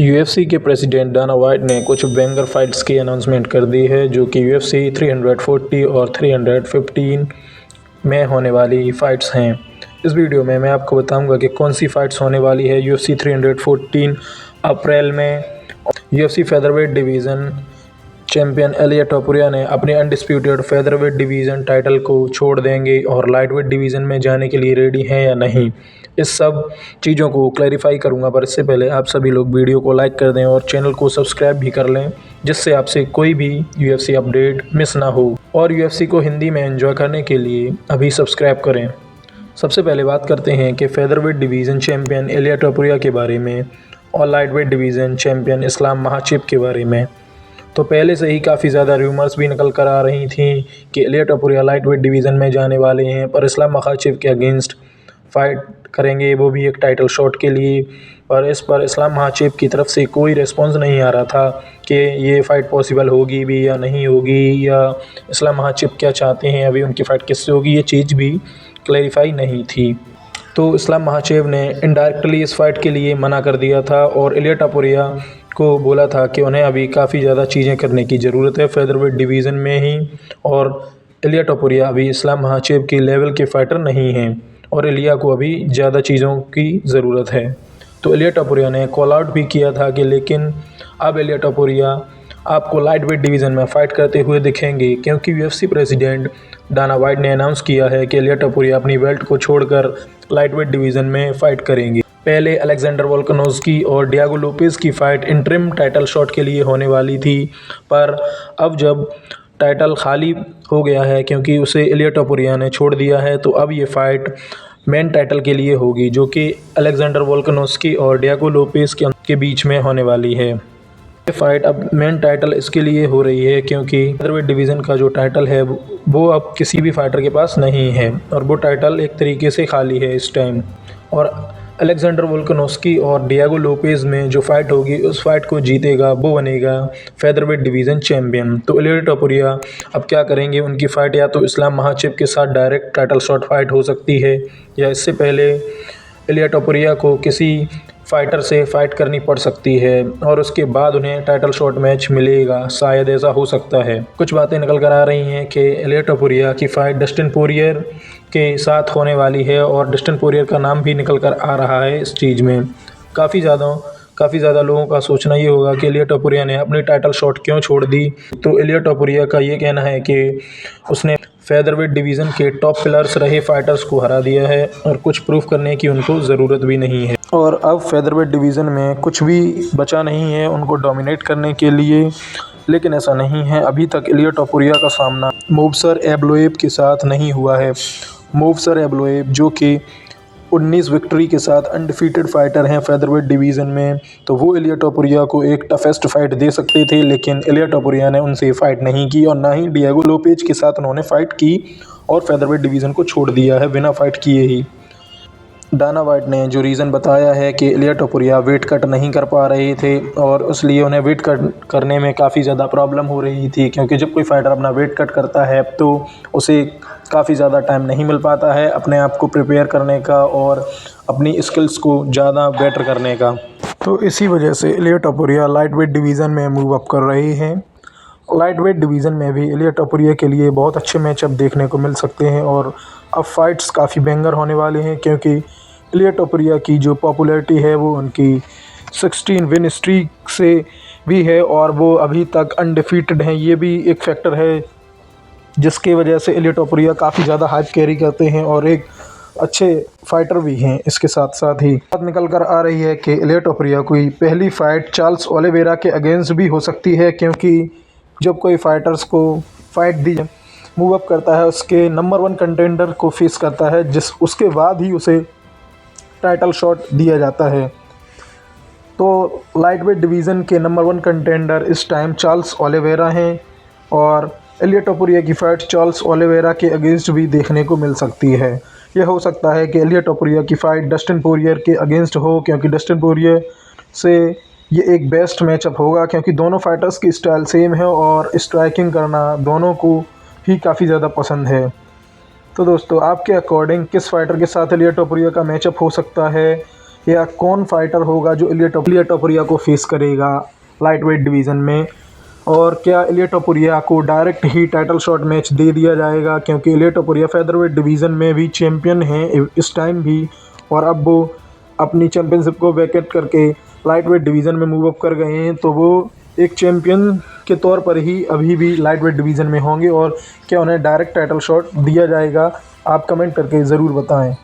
UFC के president Dana white ने कुछ बैंगर फाइट्स की अनाउंसमेंट कर दी है, जो कि यूएफसी 340 और 315 में होने वाली फ़ाइट्स हैं। इस वीडियो में मैं आपको बताऊंगा कि कौन सी फ़ाइट्स होने वाली है। यूएफसी 314 अप्रैल में यूएफसी फेदरवेट डिवीज़न चैंपियन इलिया टोपुरिया ने अपनी अनडिस्प्यूटेड फेदरवेट डिवीज़न टाइटल को छोड़ देंगे और लाइटवेट डिवीज़न में जाने के लिए रेडी हैं या नहीं, इस सब चीज़ों को क्लैरिफाई करूंगा। पर इससे पहले आप सभी लोग वीडियो को लाइक कर दें और चैनल को सब्सक्राइब भी कर लें, जिससे आपसे कोई भी यूएफसी अपडेट मिस ना हो। और यूएफसी को हिंदी में एंजॉय करने के लिए अभी सब्सक्राइब करें। सबसे पहले बात करते हैं कि फेदरवेट डिवीज़न चैंपियन इलिया टोपुरिया के बारे में और लाइटवेट डिवीज़न चैंपियन इस्लाम महाचिप के बारे में। तो पहले से ही काफ़ी ज़्यादा र्यूमर्स भी निकल कर आ रही थी कि इलिया टोपुरिया लाइटवेट डिवीज़न में जाने वाले हैं, पर इस्लाम महाचिप के अगेंस्ट फ़ाइट करेंगे, वो भी एक टाइटल शॉट के लिए। और इस पर इस्लाम महाचिप की तरफ से कोई रिस्पॉन्स नहीं आ रहा था कि ये फ़ाइट पॉसिबल होगी भी या नहीं होगी, या इस्लाम महाचिप क्या चाहते हैं, अभी उनकी फ़ाइट किससे होगी, ये चीज़ भी क्लैरिफाई नहीं थी। तो इस्लाम महाचिप ने इनडायरेक्टली इस फाइट के लिए मना कर दिया था और इलिया टोपुरिया को बोला था कि उन्हें अभी काफ़ी ज़्यादा चीज़ें करने की ज़रूरत है फेदरवेट डिवीज़न में ही, और इलिया टोपुरिया अभी इस्लाम महाचिप की लेवल के फ़ाइटर नहीं हैं और इलिया को अभी ज़्यादा चीज़ों की ज़रूरत है। तो इलिया टोपुरिया ने कॉल आउट भी किया था कि लेकिन अब इलिया टोपुरिया आपको लाइटवेट डिवीज़न में फ़ाइट करते हुए दिखेंगे, क्योंकि यूएफसी प्रेसिडेंट डाना वाइट ने अनाउंस किया है कि इलिया टोपुरिया अपनी बेल्ट को छोड़कर लाइटवेट डिवीज़न में फ़ाइट करेंगे। पहले अलेक्जेंडर वोल्कानोव्स्की और डियागो लोपेज़ की फ़ाइट इंटरिम टाइटल शॉट के लिए होने वाली थी, पर अब जब टाइटल खाली हो गया है क्योंकि उसे इलिया टोपुरिया ने छोड़ दिया है, तो अब ये फ़ाइट मेन टाइटल के लिए होगी, जो कि अलेक्जेंडर वोल्कानोव्स्की और डियागो लोपेज़ के बीच में होने वाली है। ये फ़ाइट अब मेन टाइटल इसके लिए हो रही है क्योंकि फेदरवेट डिवीज़न का जो टाइटल है वो अब किसी भी फाइटर के पास नहीं है और वो टाइटल एक तरीके से खाली है इस टाइम। और अलेक्जेंडर वोल्कानोव्स्की और डियागो लोपेज़ में जो फ़ाइट होगी, उस फाइट को जीतेगा वो बनेगा फेदरवेट डिवीज़न चैम्पियन। तो इलिया टोपुरिया अब क्या करेंगे, उनकी फ़ाइट या तो इस्लाम महाचिप के साथ डायरेक्ट टाइटल शॉट फाइट हो सकती है, या इससे पहले इलिया टोपुरिया को किसी फाइटर से फ़ाइट करनी पड़ सकती है और उसके बाद उन्हें टाइटल शॉट मैच मिलेगा, शायद ऐसा हो सकता है। कुछ बातें निकल कर आ रही हैं कि इलिया टोपुरिया की फ़ाइट डस्टिन पोरियर के साथ होने वाली है और डस्टिन पोरियर का नाम भी निकल कर आ रहा है इस चीज़ में। काफ़ी ज़्यादा लोगों का सोचना ये होगा कि इलिया टोपुरिया ने अपनी टाइटल शॉट क्यों छोड़ दी। तो इलिया टोपुरिया का ये कहना है कि उसने फेदरवेट डिवीज़न के टॉप प्लेयर्स रहे फाइटर्स को हरा दिया है और कुछ प्रूफ करने की उनको ज़रूरत भी नहीं है, और अब फेदरवेट डिवीज़न में कुछ भी बचा नहीं है उनको डोमिनेट करने के लिए। लेकिन ऐसा नहीं है, अभी तक इलिया टोपुरिया का सामना मोवसर एबलोएब के साथ नहीं हुआ है। मोवसर एबलोएब जो कि 19 विक्ट्री के साथ अनडिफीटेड फाइटर हैं फेदरवेट डिवीज़न में, तो वो इलिया टोपुरिया को एक टफेस्ट फाइट दे सकते थे, लेकिन इलिया टोपुरिया ने उनसे फाइट नहीं की और ना ही डियागो लोपेज के साथ उन्होंने फाइट की और फेदरवेट डिवीज़न को छोड़ दिया है बिना फाइट किए ही। डाना वाइट ने जो रीज़न बताया है कि इलिया टोपुरिया वेट कट नहीं कर पा रहे थे और इसलिए उन्हें वेट कट करने में काफ़ी ज़्यादा प्रॉब्लम हो रही थी, क्योंकि जब कोई फाइटर अपना वेट कट करता है तो उसे काफ़ी ज़्यादा टाइम नहीं मिल पाता है अपने आप को प्रिपेयर करने का और अपनी स्किल्स को ज़्यादा बेटर करने का। तो इसी वजह से इलिया टोपुरिया लाइटवेट डिवीज़न में मूव अप कर रहे हैं। लाइटवेट डिवीज़न में भी इलिया टोपुरिया के लिए बहुत अच्छे मैचअप देखने को मिल सकते हैं और अब फाइट्स काफ़ी बेंगर होने वाले हैं, क्योंकि इलिया टोपुरिया की जो पॉपुलैरिटी है वो उनकी 16 विन स्ट्रीक से भी है और वो अभी तक अनडिफीटेड हैं। ये भी एक फैक्टर है जिसकी वजह से इलिया टोपुरिया काफ़ी ज़्यादा हाइप कैरी करते हैं और एक अच्छे फाइटर भी हैं। इसके साथ साथ ही बात निकल कर आ रही है कि इलिया टोपुरिया की पहली फ़ाइट चार्ल्स ओलिवेरा के अगेंस्ट भी हो सकती है, क्योंकि जब कोई फाइटर्स को फाइट दी मूव अप करता है उसके नंबर 1 कंटेंडर को फेस करता है, उसके बाद ही उसे टाइटल शॉट दिया जाता है। तो लाइटवेट डिवीज़न के नंबर 1 कंटेंडर इस टाइम चार्ल्स ओलिवेरा हैं और इलिया टोपुरिया की फ़ाइट चार्ल्स ओलिवेरा के अगेंस्ट भी देखने को मिल सकती है। यह हो सकता है कि इलिया टोपुरिया की फ़ाइट डस्टिन पोरियर के अगेंस्ट हो, क्योंकि डस्टिन पोरियर से ये एक बेस्ट मैचअप होगा, क्योंकि दोनों फाइटर्स की स्टाइल सेम है और स्ट्राइकिंग करना दोनों को ही काफ़ी ज़्यादा पसंद है। तो दोस्तों, आपके अकॉर्डिंग किस फाइटर के साथ इलिया टोपुरिया का मैचअप हो सकता है, या कौन फाइटर होगा जो इलिया टोपुरिया को फेस करेगा लाइट वेट डिवीज़न में, और क्या इलिया टोपुरिया को डायरेक्ट ही टाइटल शॉट मैच दे दिया जाएगा, क्योंकि इलिया टोपुरिया फेदरवेट डिवीज़न में भी चैम्पियन हैं इस टाइम भी, और अब वो अपनी चैम्पियनशिप को वैकेट करके लाइट वेट डिवीज़न में मूव अप कर गए हैं, तो वो एक चैम्पियन के तौर पर ही अभी भी लाइट वेट डिवीज़न में होंगे, और क्या उन्हें डायरेक्ट टाइटल शॉट दिया जाएगा? आप कमेंट करके ज़रूर बताएं।